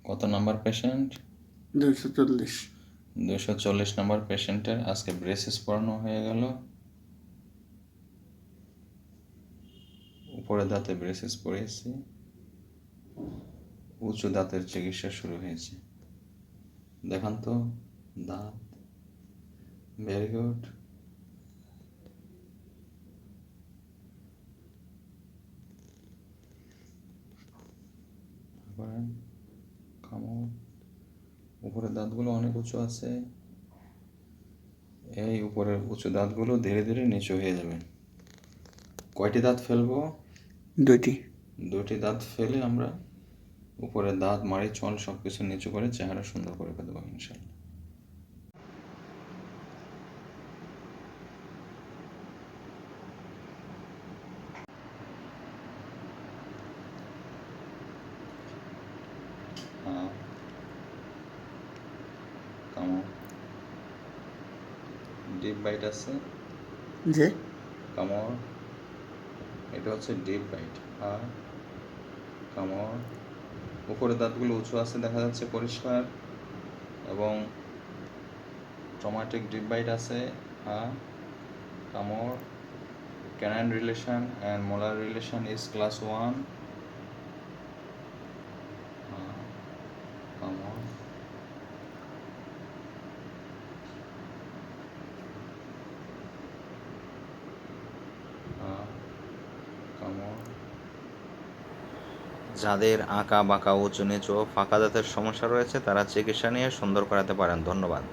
কত number patient? 240। 240 number পেশেন্টের আজকে ব্রেসিস পরানো হয়ে গেল। উপরে দাঁতে ব্রেসিস পরিয়েছি, উঁচু দাঁতের চিকিৎসা শুরু হয়েছে। দেখান তো দাঁত। Very good. উপরের দাঁতগুলো অনেক উঁচু আছে। এই উপরের উঁচু দাঁতগুলো ধীরে ধীরে নিচু হয়ে যাবে। কয়টি দাঁত ফেলবো? 2টি। 2টি দাঁত ফেলে আমরা উপরের দাঁত, মাড়ি, চল সব কিছু নিচু করে চেহারা সুন্দর করে দেবো ইনশাল্লাহ। হ্যাঁ, কামো। ডিপ বাইট আছে? যে কামড়। এটা হচ্ছে ডিপ বাইট। আর কামড়। উপরের দাঁতগুলো উঁচু আছে দেখা যাচ্ছে পরিষ্কার, এবং ট্রমাটিক ডিপ বাইট আছে। হ্যাঁ, কামড়। Canine relation and molar relation is class 1। হ্যাঁ, কামড়। হ্যাঁ, কামড়। যাদের আঁকা বাঁকা, উঁচু নিচু, ফাঁকা দাঁতের সমস্যা রয়েছে তারা চিকিৎসা নিয়ে সুন্দর করাতে পারেন। ধন্যবাদ।